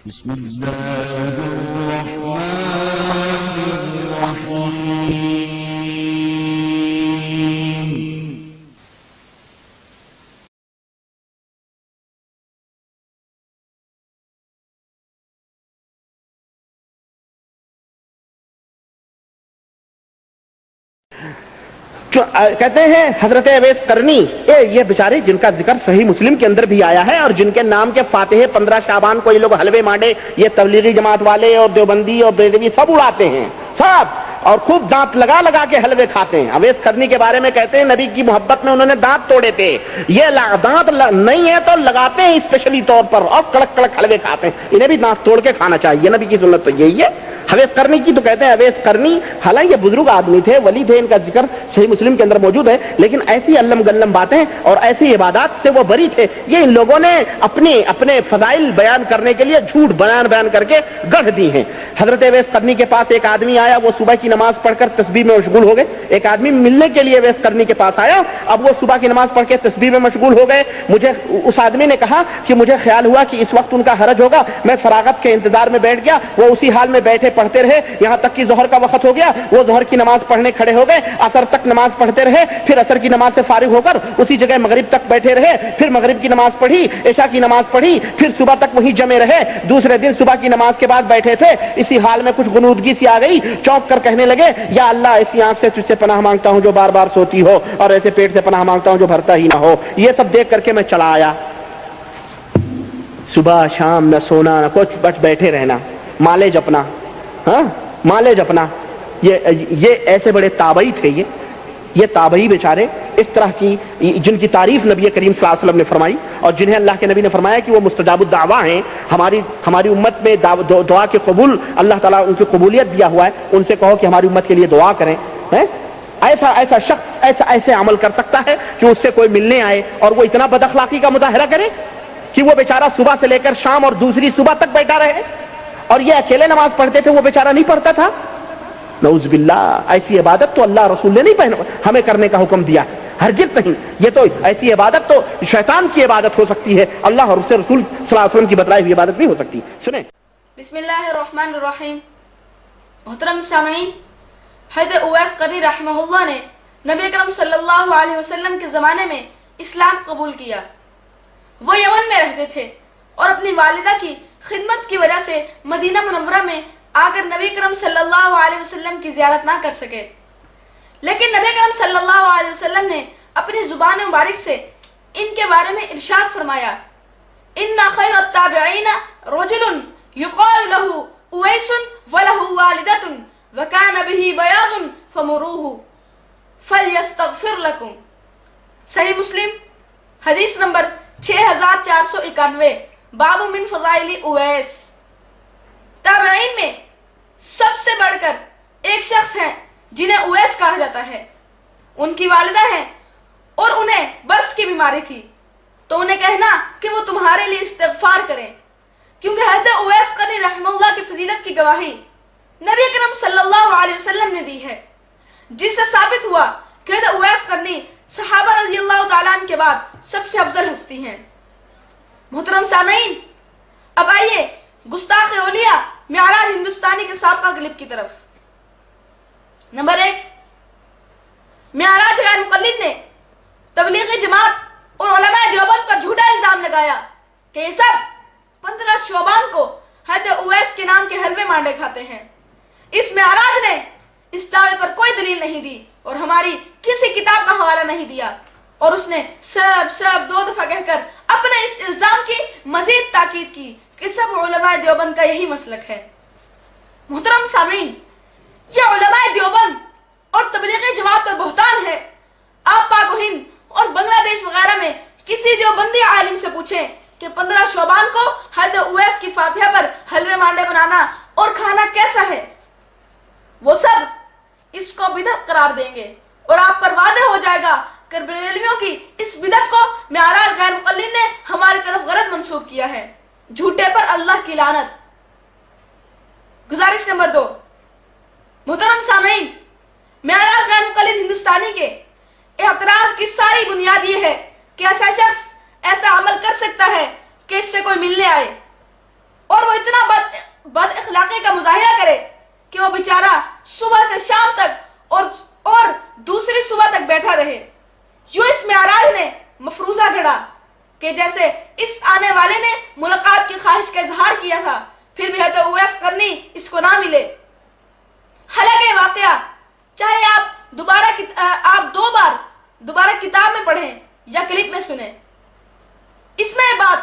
بسم اللہ الرحمن الرحیم. کہتے ہیں حضرت اویس قرنی یہ بیچارے جن کا ذکر صحیح مسلم کے اندر بھی آیا ہے اور جن کے نام کے فاتحے 15 شعبان کو یہ لوگ حلوے مانڈے یہ تبلیغی جماعت والے اور دیوبندی اور بریلوی سب اڑاتے ہیں سب، اور خوب دانت لگا لگا کے حلوے کھاتے ہیں. اویس قرنی کے بارے میں کہتے ہیں نبی کی محبت میں انہوں نے دانت توڑے تھے. یہ دانت نہیں ہے تو لگاتے ہیں اسپیشلی طور پر اور کڑک کڑک حلوے کھاتے ہیں. انہیں بھی دانت توڑ کے کھانا چاہیے، نبی کی سنت تو یہی ہے. اویس قرنی کی تو کہتے ہیں اویس قرنی، حالانکہ یہ بزرگ آدمی تھے، ولی تھے، ان کا ذکر صحیح مسلم کے اندر موجود ہے، لیکن ایسی علم گلم باتیں اور ایسی عبادات سے وہ بری تھے. یہ ان لوگوں نے اپنے فضائل بیان کرنے کے لیے جھوٹ بیان کر کے گڑھ دی ہیں. حضرت اویس قرنی کے پاس ایک آدمی آیا، وہ صبح کی نماز پڑھ کر تسبیح میں مشغول ہو گئے. ایک آدمی ملنے کے لیے اویس قرنی کے پاس آیا، اب وہ صبح کی نماز پڑھ کے تسبیح میں مشغول ہو گئے. مجھے اس آدمی نے کہا کہ مجھے خیال ہوا کہ اس وقت ان کا حرج ہوگا، میں فراغت کے انتظار میں بیٹھ گیا. وہ اسی حال میں بیٹھے پڑھتے رہے یہاں تک کہ ظہر کا وقت ہو گیا. وہ ظہر کی نماز پڑھنے کھڑے ہو گئے، عصر تک نماز پڑھتے رہے، پھر عصر کی نماز سے فارغ ہو کر اسی جگہ مغرب تک بیٹھے رہے، پھر مغرب کی نماز پڑھی، عشاء کی نماز پڑھی، پھر صبح تک وہیں جمے رہے. دوسرے دن صبح کی نماز کے بعد بیٹھے تھے، اسی حال میں کچھ غنودگی سی آ گئی، چونک کر کہنے لگے یا اللہ ایسی آنکھ سے تجھ سے پناہ مانگتا ہوں جو بار بار سوتی ہو، اور ایسے پیٹ سے پناہ مانگتا ہوں جو بھرتا ہی نہ ہو. یہ سب دیکھ کر کے میں چلا آیا. صبح شام نہ سونا نہ کچھ، بس بیٹھے رہنا، مالے جپنا. ہاں مالے جپنا. یہ ایسے بڑے تابعی تھے. یہ تابعی بیچارے اس طرح کی جن کی تعریف نبی کریم صلی اللہ علیہ وسلم نے فرمائی اور جنہیں اللہ کے نبی نے فرمایا کہ وہ مستجاب الدعویٰ ہیں. ہماری امت میں دعا کے قبول اللہ تعالیٰ ان کی قبولیت دیا ہوا ہے. ان سے کہو کہ ہماری امت کے لیے دعا کریں. ایسا شخص ایسے عمل کر سکتا ہے کہ اس سے کوئی ملنے آئے اور وہ اتنا بد اخلاقی کا مظاہرہ کرے کہ وہ بیچارہ صبح سے لے کر شام اور دوسری صبح تک بیٹھا رہے، اور یہ اکیلے نماز پڑھتے تھے، وہ بیچارہ نہیں پڑھتا تھا. نعوذ باللہ. ایسی عبادت تو اللہ رسول نے نہیں ہمیں کرنے کا حکم دیا، ہرگز نہیں. یہ تو ایسی عبادت تو شیطان کی عبادت ہو سکتی ہے، اللہ اور اس سے رسول صلی اللہ علیہ وسلم کی بتلائی ہوئی عبادت نہیں ہو سکتی. سنیں. بسم اللہ الرحمن الرحیم. محترم سامعین، حضرت اویس قرنی رحمہ اللہ نے نبی اکرم صلی اللہ علیہ وسلم کے زمانے میں اسلام قبول کیا. وہ یمن میں رہتے تھے اور اپنی والدہ کی خدمت کی وجہ سے مدینہ منورہ میں آ کر نبی اکرم صلی اللہ علیہ وسلم کی زیارت نہ کر سکے. لیکن نبی اکرم صلی اللہ علیہ وسلم نے اپنی زبان مبارک سے ان کے بارے میں ارشاد فرمایا: ان خیر التابعین رجل یقال له اویس وله والدۃ وکان به بیاض فمروه فلیستغفر لکم. صحیح مسلم حدیث نمبر 6491. باب من فضائل اویس. تابعین میں سب سے بڑھ کر ایک شخص ہیں جنہیں اویس کہا جاتا ہے. ان کی والدہ ہیں اور انہیں برس کی بیماری تھی، تو انہیں کہنا کہ وہ تمہارے لیے استغفار کریں، کیونکہ حضرت اویس قرنی رحمہ اللہ کی فضیلت کی گواہی نبی اکرم صلی اللہ علیہ وسلم نے دی ہے، جس سے ثابت ہوا کہ حضرت اویس قرنی صحابہ رضی اللہ تعالیٰ عنہ کے بعد سب سے افضل ہستی ہیں. محترم سامعین، اب آئیے گستاخ اولیاء معراج ہندوستانی کے سابقہ کلپ کی طرف. نمبر 1، معراج غیر مقلد نے تبلیغی جماعت اور علماء دیوبند پر جھوٹا الزام لگایا کہ یہ سب 15 شعبان کو حضرت اویس کے نام کے حلوے مانڈے کھاتے ہیں. اس معراج نے اس دعوے پر کوئی دلیل نہیں دی اور ہماری کسی کتاب کا حوالہ نہیں دیا، اور اس نے سب 2 دفعہ کہہ کر اپنے اس الزام کی مزید تاکید کی کہ سب علماء دیوبند کا یہی مسلک ہے. محترم سامعین، یہ علماء دیوبند اور تبلیغی جماعت پر بہتان ہے. آپ پاک و ہند اور بنگلہ دیش وغیرہ میں کسی دیوبندی عالم سے پوچھیں کہ 15 شعبان کو حضرت اویس کی فاتحہ پر حلوے مانڈے بنانا اور کھانا کیسا ہے، وہ سب اس کو بدعت قرار دیں گے، اور آپ پر واضح ہو جائے گا کہ بریلویوں کی اس بدعت کو معراج غیر مقلد نے ہماری طرف غلط منسوب کیا ہے. جھوٹے پر اللہ کی لعنت. گزارش نمبر 2، محترم سامعین، معراج غیر مقلد ہندوستانی کے اعتراض کی ساری بنیاد یہ ہے کہ ایسا شخص ایسا عمل کر سکتا ہے کہ اس سے کوئی ملنے آئے. اور وہ اتنا بد اخلاقی کا مظاہرہ کرے کہ وہ بیچارہ صبح سے شام تک اور دوسری صبح تک بیٹھا رہے. یوں اس معراج نے مفروضہ گھڑا کہ جیسے اس آنے والے نے ملاقات کی خواہش کا اظہار کیا تھا، پھر بھی حضرت اویس قرنی اس کو نہ ملے. حالانکہ یہ واقعہ چاہے آپ دو بار دوبارہ کتاب میں پڑھیں یا کلپ میں سنیں، اس میں یہ بات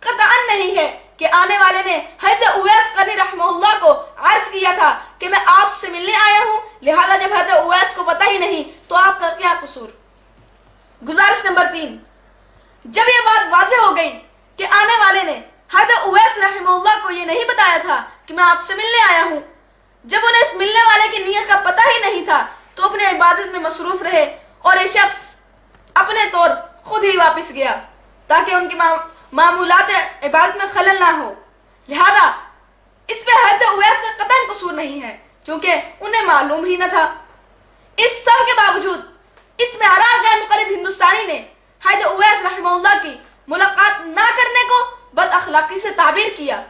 قطعاً نہیں ہے کہ آنے والے نے حضرت اویس قرنی رحمہ اللہ کو عرض کیا تھا کہ میں آپ سے ملنے آیا ہوں، لہذا جب حضرت اویس کو پتہ ہی نہیں تو آپ کا کیا قصور. گزارش نمبر 3، جب یہ بات واضح ہو گئی کہ آنے والے نے حضرت اویس رحمہ اللہ کو یہ نہیں بتایا تھا کہ میں آپ سے ملنے آیا ہوں، جب انہیں اس ملنے والے کی نیت کا پتہ ہی نہیں تھا تو اپنے عبادت میں مصروف رہے اور یہ شخص اپنے طور خود ہی واپس گیا تاکہ ان کی معمولات عبادت میں خلل نہ ہو. لہذا اس میں حضرت اویس کا قطعاً قصور نہیں ہے چونکہ انہیں معلوم ہی نہ تھا. اس سب کے باوجود اس میں معراج غیر مقلد ہندوستانی نے حضرت اویس رحمہ اللہ کی ملاقات نہ کرنے کو بد اخلاقی سے تعبیر کیا.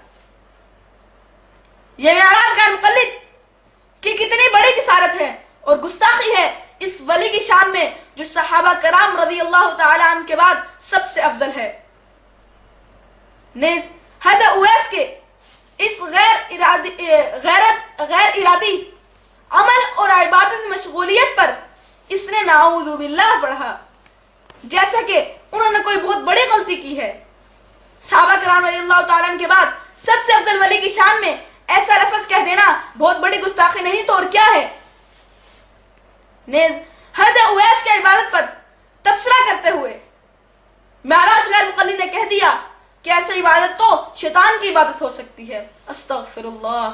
یہ معراج غیر مقلد کی کتنی بڑی جسارت ہے اور گستاخی ہے اس ولی کی شان میں جو صحابہ کرام رضی اللہ تعالی عنہ کے بعد سب سے افضل ہے. نیز حضرت اویس کے اس غیر ارادی عمل اور عبادت میں مشغولیت پر اس نے نعوذ باللہ پڑھا جیسا کہ انہوں نے کوئی بہت بڑی غلطی کی ہے. صحابہ کرام رضی اللہ تعالیٰ عنہ کے بعد سب سے افضل ولی کی شان میں ایسا لفظ کہہ دینا بہت بڑی گستاخی نہیں تو اور کیا ہے. نیز حضرت اویس کی عبادت پر تبصرہ کرتے ہوئے معراج غیر مقلد نے کہہ دیا کہ ایسی عبادت تو شیطان کی عبادت ہو سکتی ہے. استغفر اللہ،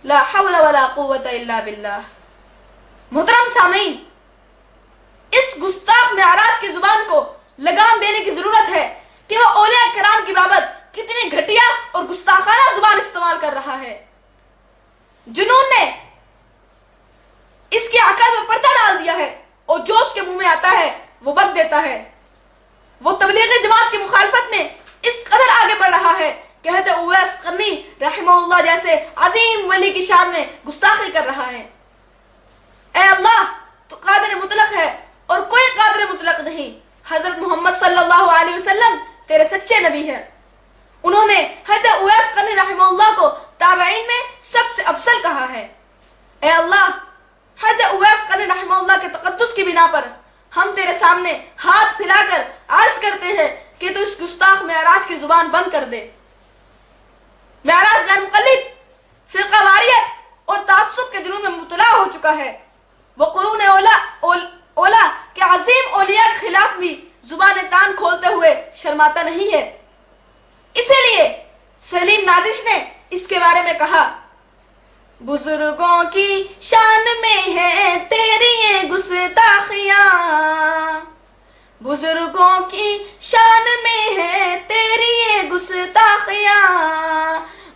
لا حول ولا قوت الا باللہ. محترم سامعین، اس گستاخ معراج کی زبان کو لگام دینے کی ضرورت ہے کہ وہ اولیاء کرام کی بابت کتنی گھٹیا اور گستاخانہ زبان استعمال کر رہا ہے. جنون نے اس کی عقل میں پردہ ڈال دیا ہے اور جو اس کے منہ میں آتا ہے وہ بک دیتا ہے. وہ تبلیغی جماعت کی مخالفت میں اس قدر آگے بڑھ رہا ہے کہ حضرت اویس قرنی رحمہ اللہ جیسے عظیم ولی کی شان میں گستاخی کر رہا ہے. اے اللہ، تو قادر مطلق ہے اور کوئی قادر مطلق نہیں. حضرت محمد صلی اللہ علیہ وسلم تیرے سچے نبی ہیں. انہوں نے حضرت اویس قرنی رحمہ اللہ کو تابعین میں سب سے افضل کہا ہے. اے اللہ، حضرت اویس قرنی رحمہ اللہ کے تقدس کی بنا پر ہم تیرے سامنے ہاتھ پھیلا کر عرض کرتے ہیں کہ تو اس گستاخ معراج کی زبان بند کر دے. معراج غیر مقلد فرقہ واریت اور تعصب کے جنون میں مبتلا ہو چکا ہے. وہ قرون اولا کے عظیم اولیاء کے خلاف بھی زبان تان کھولتے ہوئے شرماتا نہیں ہے. اسی لیے سلیم نازش نے اس کے بارے میں کہا، بزرگوں کی شان میں ہے تیری یہ گستاخیاں، بزرگوں کی شان میں ہے تیری یہ گستاخیاں،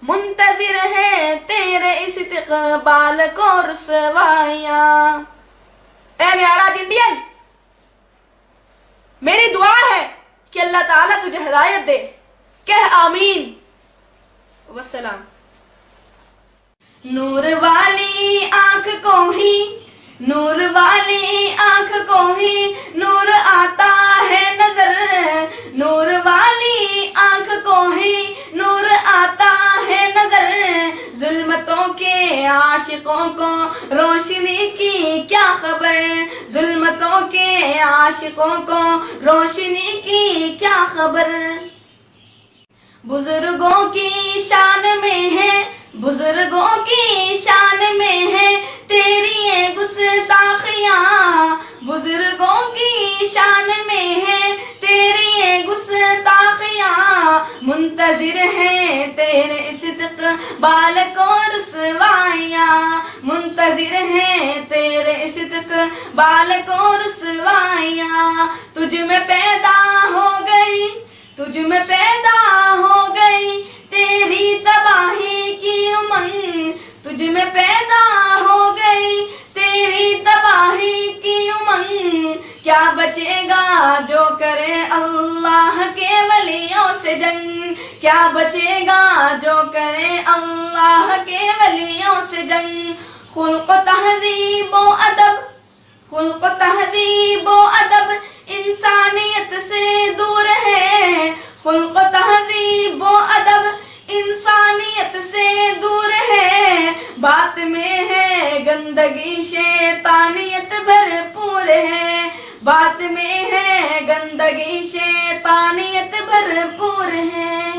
منتظر ہے تیرے اس استقبال کو رسوائیاں. اے معراج انڈین، میری دعا ہے کہ اللہ تعالیٰ تجھے ہدایت دے. کہہ آمین. والسلام. نور والی آنکھ کو ہی، نور والی آنکھ کو ہی نور آتا ہے نظر، نور والی آنکھ کو ہی نور آتا ہے نظر، ظلمتوں کے عاشقوں کو روشنی کی کیا خبر، ظلمتوں کے عاشقوں کو روشنی کی کیا خبر. بزرگوں کی شان میں ہے، بزرگوں کی شان میں ہے تیری یہ گستاخیاں، بزرگوں کی شان میں ہے تیری یہ گستاخیاں، منتظر ہے تیرے استقبال کو رسوائیاں، منتظر ہے تیرے استقبال کو رسوائیاں. تجھ میں پیدا ہو گئی، تجھ میں پیدا ہو گئی تیری تباہی کی امنگ، تجھ میں پیدا ہو گئی تیری تباہی کی امنگ. کیا بچے گا جو کرے اللہ کے ولیوں سے جنگ، کیا بچے گا جو کرے اللہ کے ولیوں سے جنگ. خلق و تہذیب و ادب، خلق و تہذیب و ادب انسانیت سے دور ہے. خلق و تہذیب و ادب انسانیت سے دور ہے. بات میں ہے گندگی شیطانیت بھرپور ہے. بات میں ہے گندگی شیطانیت بھرپور ہے.